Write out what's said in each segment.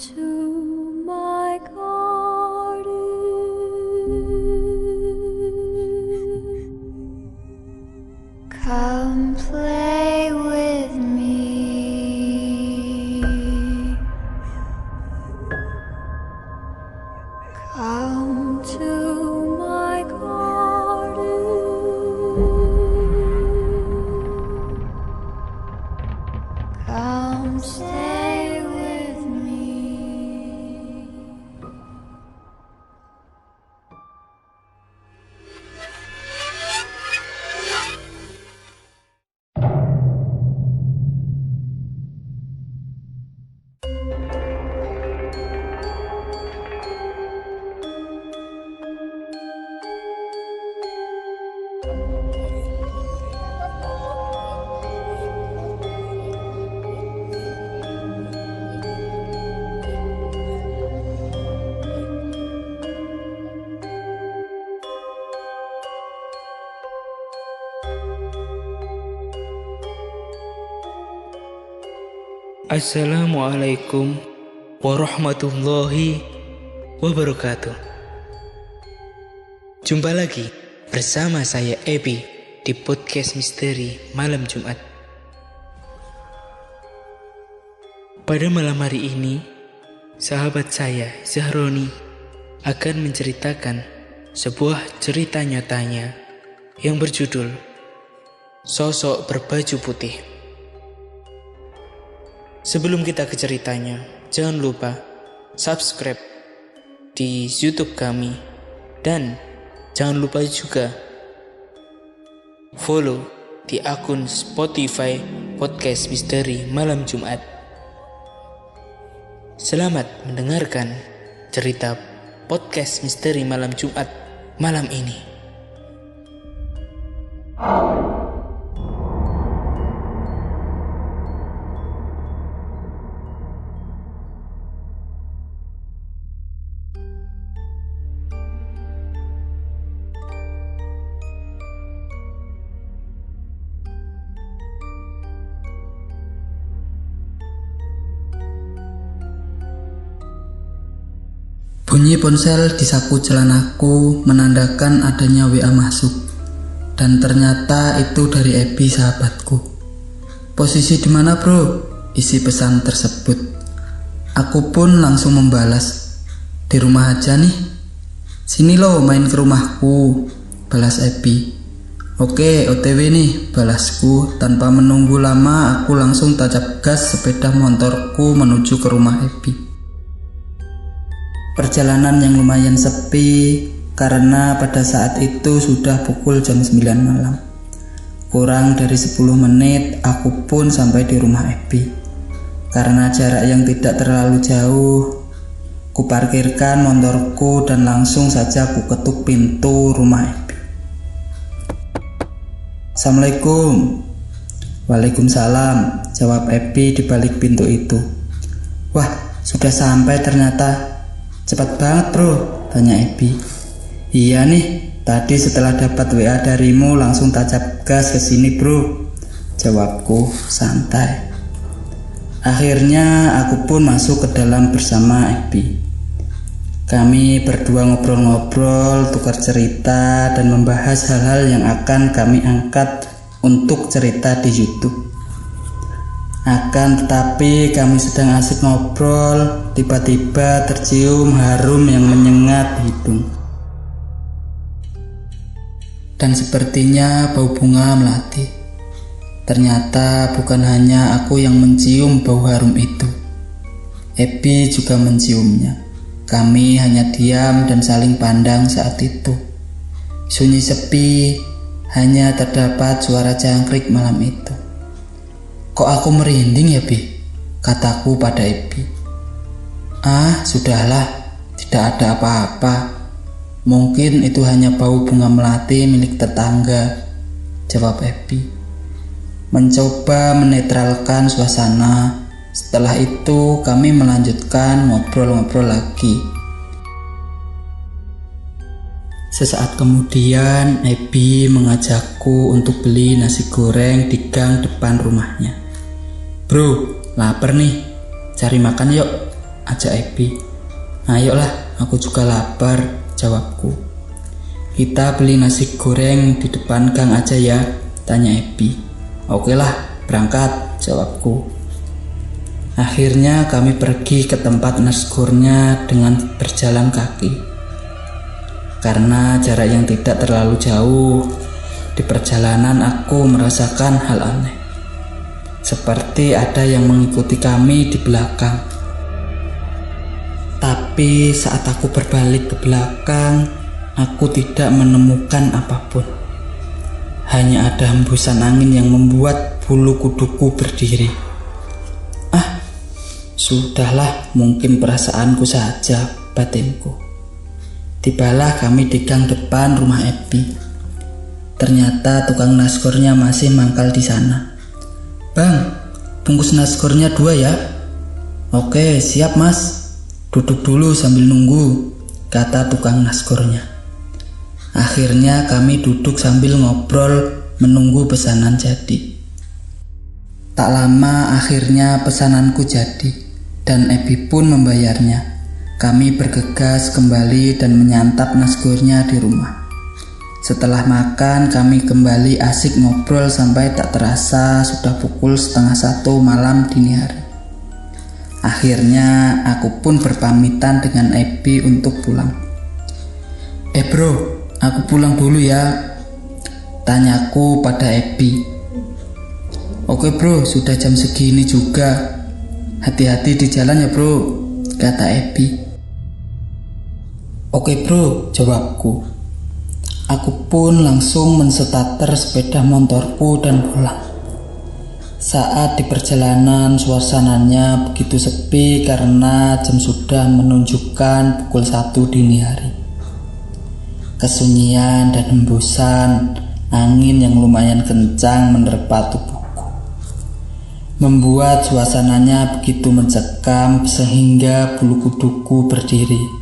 to my garden. Come play with me. Come to my garden. Come stay with me. Assalamualaikum warahmatullahi wabarakatuh. Jumpa lagi bersama saya Ebi di podcast misteri malam Jumat. Pada malam hari ini, sahabat saya Zahroni akan menceritakan sebuah cerita nyatanya yang berjudul Sosok Berbaju Putih. Sebelum kita ke ceritanya, jangan lupa subscribe di YouTube kami dan jangan lupa juga follow di akun Spotify Podcast Misteri Malam Jumat. Selamat mendengarkan cerita Podcast Misteri Malam Jumat malam ini. Bunyi ponsel di saku celanaku menandakan adanya WA masuk. Dan ternyata itu dari Ebi, sahabatku. Posisi di mana, bro? Isi pesan tersebut. Aku pun langsung membalas. Di rumah aja nih. Sini lo main ke rumahku, balas Ebi. Oke, OTW nih, balasku. Tanpa menunggu lama, aku langsung tancap gas sepeda motorku menuju ke rumah Ebi. Perjalanan yang lumayan sepi karena pada saat itu sudah pukul jam 9 malam. Kurang dari 10 menit aku pun sampai di rumah Ebi. Karena jarak yang tidak terlalu jauh, ku parkirkan motorku dan langsung saja ku ketuk pintu rumah Ebi. Assalamualaikum. Waalaikumsalam, jawab Ebi di balik pintu itu. Wah, sudah sampai ternyata. Cepat banget, bro, tanya Ebi. Iya nih, tadi setelah dapat WA darimu langsung tancap gas ke sini, bro, jawabku santai. Akhirnya aku pun masuk ke dalam bersama Ebi. Kami berdua ngobrol-ngobrol, tukar cerita dan membahas hal-hal yang akan kami angkat untuk cerita di YouTube. Akan tetapi kami sedang asik ngobrol, tiba-tiba tercium harum yang menyengat hidung. Dan sepertinya bau bunga melati. Ternyata bukan hanya aku yang mencium bau harum itu. Ebi juga menciumnya. Kami hanya diam dan saling pandang saat itu. Sunyi sepi, hanya terdapat suara jangkrik malam itu. Kok aku merinding ya, Bi? Kataku pada Ebi. Ah, sudahlah, tidak ada apa-apa. Mungkin itu hanya bau bunga melati milik tetangga, jawab Ebi. Mencoba menetralkan suasana. Setelah itu kami melanjutkan ngobrol-ngobrol lagi. Sesaat kemudian Ebi mengajakku untuk beli nasi goreng di gang depan rumahnya. Bro, lapar nih, cari makan yuk, ajak Ebi. Ayolah, aku juga lapar, jawabku. Kita beli nasi goreng di depan gang aja ya, tanya Ebi. Oke lah, berangkat, jawabku. Akhirnya kami pergi ke tempat nasgornya dengan berjalan kaki. Karena jarak yang tidak terlalu jauh, di perjalanan aku merasakan hal aneh. Seperti ada yang mengikuti kami di belakang. Tapi saat aku berbalik ke belakang, aku tidak menemukan apapun. Hanya ada hembusan angin yang membuat bulu kuduku berdiri. Sudahlah, mungkin perasaanku saja, batinku. Tibalah kami di gang depan rumah Ebi. Ternyata tukang nasgornya masih mangkal di sana. Bang, bungkus nasgornya 2 ya. Oke, siap mas. Duduk dulu sambil nunggu, kata tukang nasgornya. Akhirnya kami duduk sambil ngobrol menunggu pesanan jadi. Tak lama akhirnya pesananku jadi dan Ebi pun membayarnya. Kami bergegas kembali dan menyantap nasgornya di rumah. Setelah makan kami kembali asik ngobrol sampai tak terasa sudah pukul 12:30 malam dini hari. Akhirnya aku pun berpamitan dengan Ebi untuk pulang. Bro, aku pulang dulu ya, tanyaku pada Ebi. Oke bro, sudah jam segini juga. Hati-hati di jalan ya bro, kata Ebi. Oke bro, jawabku. Aku pun langsung menstarter sepeda motorku dan pulang. Saat di perjalanan suasananya begitu sepi karena jam sudah menunjukkan pukul 1 dini hari. Kesunyian dan hembusan angin yang lumayan kencang menerpa tubuhku, membuat suasananya begitu mencekam sehingga bulu kuduku berdiri.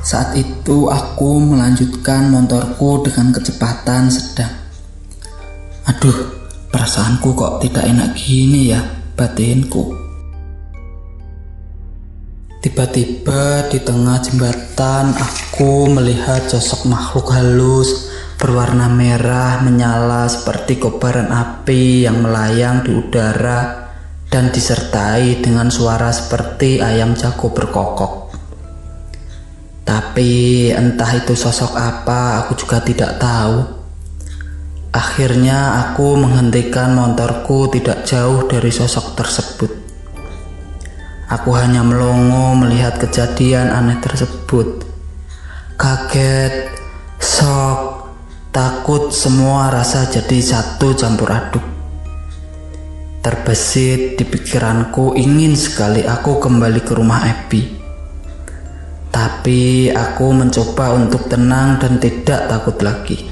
Saat itu aku melanjutkan motorku dengan kecepatan sedang. Aduh, perasaanku kok tidak enak gini ya, batinku. Tiba-tiba di tengah jembatan aku melihat sosok makhluk halus berwarna merah menyala seperti kobaran api yang melayang di udara dan disertai dengan suara seperti ayam jago berkokok. Tapi entah itu sosok apa, aku juga tidak tahu. Akhirnya aku menghentikan motorku tidak jauh dari sosok tersebut. Aku hanya melongo melihat kejadian aneh tersebut. Kaget, shock, takut, semua rasa jadi satu campur aduk. Terbesit di pikiranku ingin sekali aku kembali ke rumah Ebi. Tapi aku mencoba untuk tenang dan tidak takut lagi.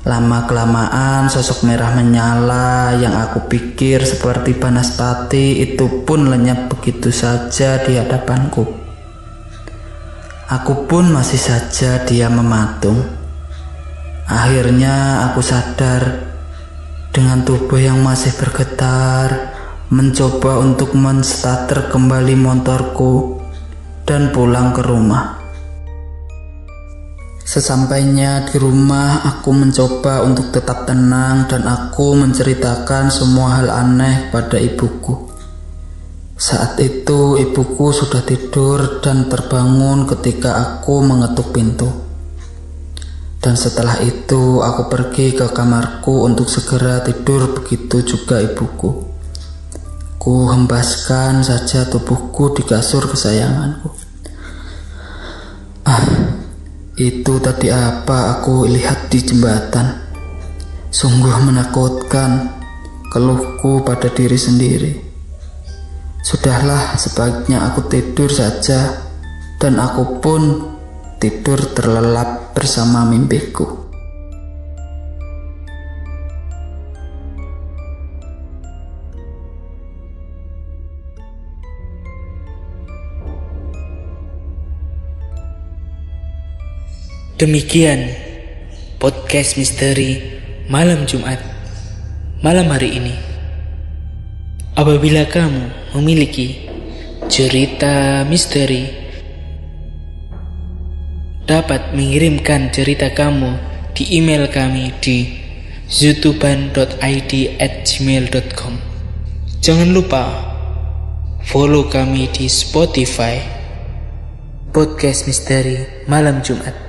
Lama-kelamaan sosok merah menyala yang aku pikir seperti Banaspati itu pun lenyap begitu saja di hadapanku. Aku pun masih saja diam mematung. Akhirnya aku sadar dengan tubuh yang masih bergetar, mencoba untuk menstarter kembali motorku dan pulang ke rumah. Sesampainya di rumah, aku mencoba untuk tetap tenang dan aku menceritakan semua hal aneh pada ibuku. Saat itu ibuku sudah tidur dan terbangun ketika aku mengetuk pintu. Dan setelah itu aku pergi ke kamarku untuk segera tidur, begitu juga ibuku. Ku hembaskan saja tubuhku di kasur kesayanganku. Itu tadi apa aku lihat di jembatan? Sungguh menakutkan, keluhku pada diri sendiri. Sudahlah, sebaiknya aku tidur saja, dan aku pun tidur terlelap bersama mimpiku. Demikian podcast misteri malam Jumat, malam hari ini. Apabila kamu memiliki cerita misteri, dapat mengirimkan cerita kamu di email kami di zutuban.id@gmail.com. Jangan lupa follow kami di Spotify, Podcast Misteri Malam Jumat.